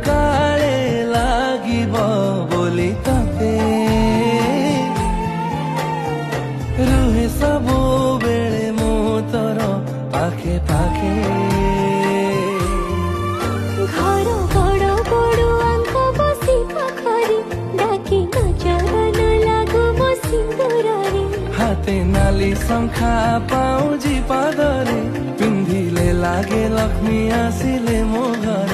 काले লাগিব बोली ताते रुहे सब बेले मो तोर पाखे पाखे घर बड़ बड़ अंक बसी पाखरे डाकी नजर न लागू मो सिंदूररे हाते नाली शंखा पाउजी पादरे पिंधिले लागे लक्ष्मी आसिले मो घर